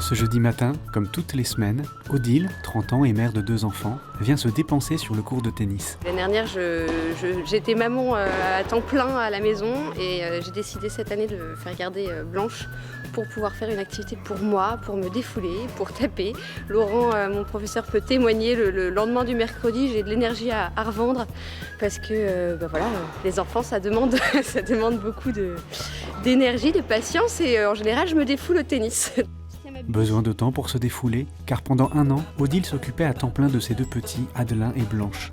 Ce jeudi matin, comme toutes les semaines, Odile, 30 ans et mère de 2 enfants, vient se dépenser sur le court de tennis. L'année dernière, j'étais maman à temps plein à la maison et j'ai décidé cette année de faire garder Blanche pour pouvoir faire une activité pour moi, pour me défouler, pour taper. Laurent, mon professeur, peut témoigner, le lendemain du mercredi, j'ai de l'énergie à revendre parce que les enfants, ça demande, ça demande beaucoup d'énergie, de patience et en général, je me défoule au tennis. Besoin de temps pour se défouler, car pendant 1 an, Odile s'occupait à temps plein de ses 2 petits, Adelin et Blanche.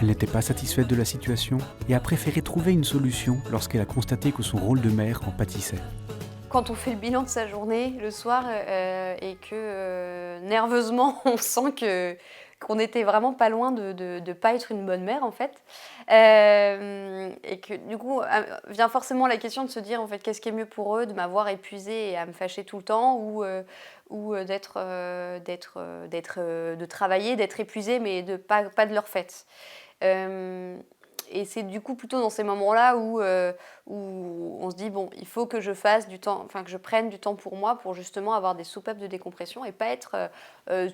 Elle n'était pas satisfaite de la situation et a préféré trouver une solution lorsqu'elle a constaté que son rôle de mère en pâtissait. Quand on fait le bilan de sa journée le soir et que nerveusement on sent qu'on était vraiment pas loin de pas être une bonne mère en fait, et que du coup vient forcément la question de se dire en fait qu'est-ce qui est mieux pour eux, de m'avoir épuisée et à me fâcher tout le temps ou de travailler, d'être épuisée mais de pas de leur fait. Et c'est du coup plutôt dans ces moments-là où on se dit bon, il faut que je fasse du temps, enfin que je prenne du temps pour moi pour justement avoir des soupapes de décompression et pas être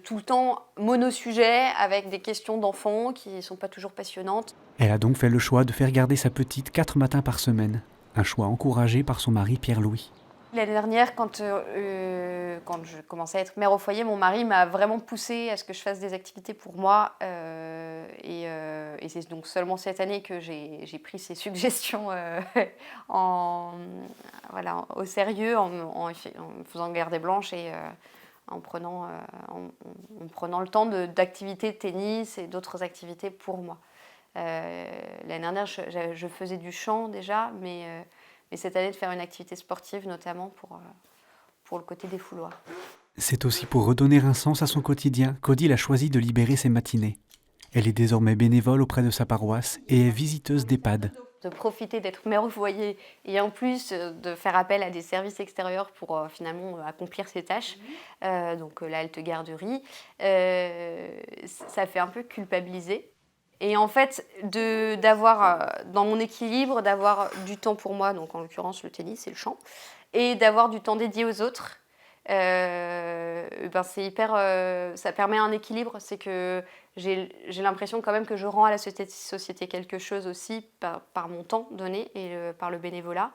tout le temps monosujet avec des questions d'enfants qui ne sont pas toujours passionnantes. Elle a donc fait le choix de faire garder sa petite 4 matins par semaine, un choix encouragé par son mari Pierre-Louis. L'année dernière, quand je commençais à être mère au foyer, mon mari m'a vraiment poussée à ce que je fasse des activités pour moi. Et c'est donc seulement cette année que j'ai pris ses suggestions au sérieux, en faisant garder Blanche et en prenant le temps d'activités de tennis et d'autres activités pour moi. L'année dernière, je faisais du chant déjà, mais cette année de faire une activité sportive, notamment pour le côté défouloir. C'est aussi pour redonner un sens à son quotidien qu'Odile a choisi de libérer ses matinées. Elle est désormais bénévole auprès de sa paroisse et est visiteuse d'EHPAD. De profiter d'être mère au foyer et en plus de faire appel à des services extérieurs pour finalement accomplir ses tâches, donc la halte garderie, ça fait un peu culpabiliser. Et en fait, d'avoir dans mon équilibre, d'avoir du temps pour moi, donc en l'occurrence le tennis et le chant, et d'avoir du temps dédié aux autres, c'est hyper, ça permet un équilibre. C'est que j'ai l'impression quand même que je rends à la société quelque chose aussi par mon temps donné et par le bénévolat.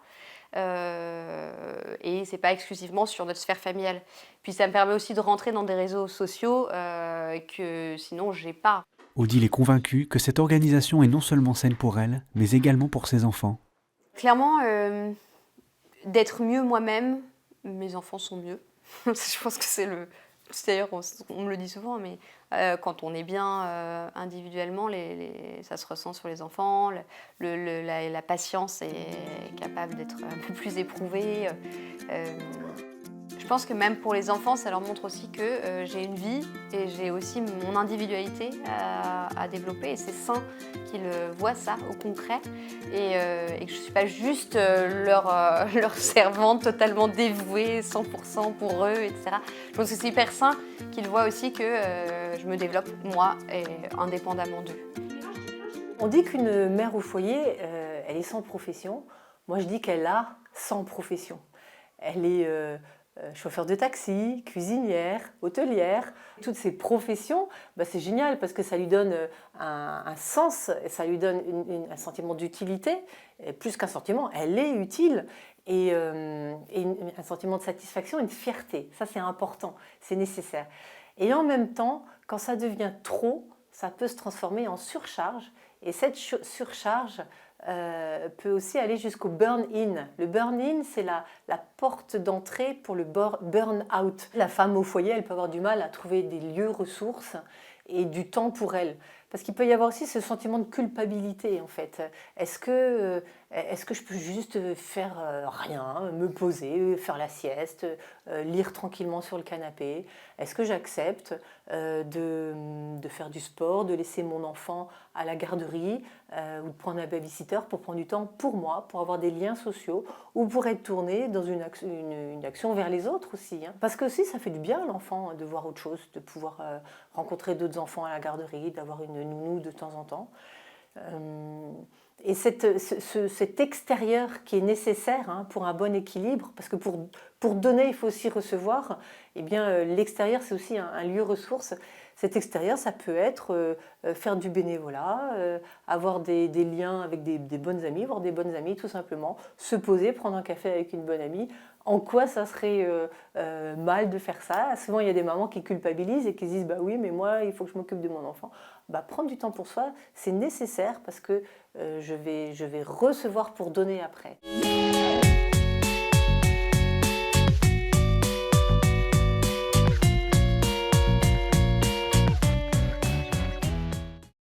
Et c'est pas exclusivement sur notre sphère familiale. Puis ça me permet aussi de rentrer dans des réseaux sociaux que sinon j'ai pas. Odile est convaincue que cette organisation est non seulement saine pour elle, mais également pour ses enfants. Clairement, d'être mieux moi-même, mes enfants sont mieux. Je pense que c'est le... D'ailleurs, on me le dit souvent, mais quand on est bien individuellement, ça se ressent sur les enfants. La patience est capable d'être un peu plus éprouvée. Je pense que même pour les enfants, ça leur montre aussi que j'ai une vie et j'ai aussi mon individualité à développer. Et c'est sain qu'ils voient ça au concret et que je ne suis pas juste leur servante totalement dévouée, 100% pour eux, etc. Je pense que c'est hyper sain qu'ils voient aussi que je me développe, moi, et indépendamment d'eux. On dit qu'une mère au foyer, elle est sans profession. Moi, je dis qu'elle a 100 professions. Elle est chauffeur de taxi, cuisinière, hôtelière. Toutes ces professions, c'est génial parce que ça lui donne un sens, ça lui donne un sentiment d'utilité. Plus qu'un sentiment, elle est utile. Et un sentiment de satisfaction, une fierté. Ça, c'est important, c'est nécessaire. Et en même temps, quand ça devient trop, ça peut se transformer en surcharge. Et cette surcharge peut aussi aller jusqu'au burn-in. Le burn-in, c'est la porte d'entrée pour le burn-out. La femme au foyer, elle peut avoir du mal à trouver des lieux ressources et du temps pour elle. Parce qu'il peut y avoir aussi ce sentiment de culpabilité, en fait. Est-ce que je peux juste faire rien, me poser, faire la sieste, lire tranquillement sur le canapé? Est-ce que j'accepte de faire du sport, de laisser mon enfant à la garderie ou de prendre un babysitter pour prendre du temps pour moi, pour avoir des liens sociaux ou pour être tournée dans une action vers les autres aussi, hein. Parce que aussi, ça fait du bien à l'enfant de voir autre chose, de pouvoir rencontrer d'autres enfants à la garderie, d'avoir une nounou de temps en temps. Et cet extérieur qui est nécessaire hein, pour un bon équilibre, parce que pour donner, il faut aussi recevoir, eh bien l'extérieur, c'est aussi un lieu ressource. Cet extérieur, ça peut être faire du bénévolat, avoir des liens avec des bonnes amies, voir des bonnes amies tout simplement, se poser, prendre un café avec une bonne amie. En quoi ça serait mal de faire ça? Souvent, il y a des mamans qui culpabilisent et qui se disent « bah oui, mais moi, il faut que je m'occupe de mon enfant ». Prendre du temps pour soi, c'est nécessaire parce que je vais recevoir pour donner après.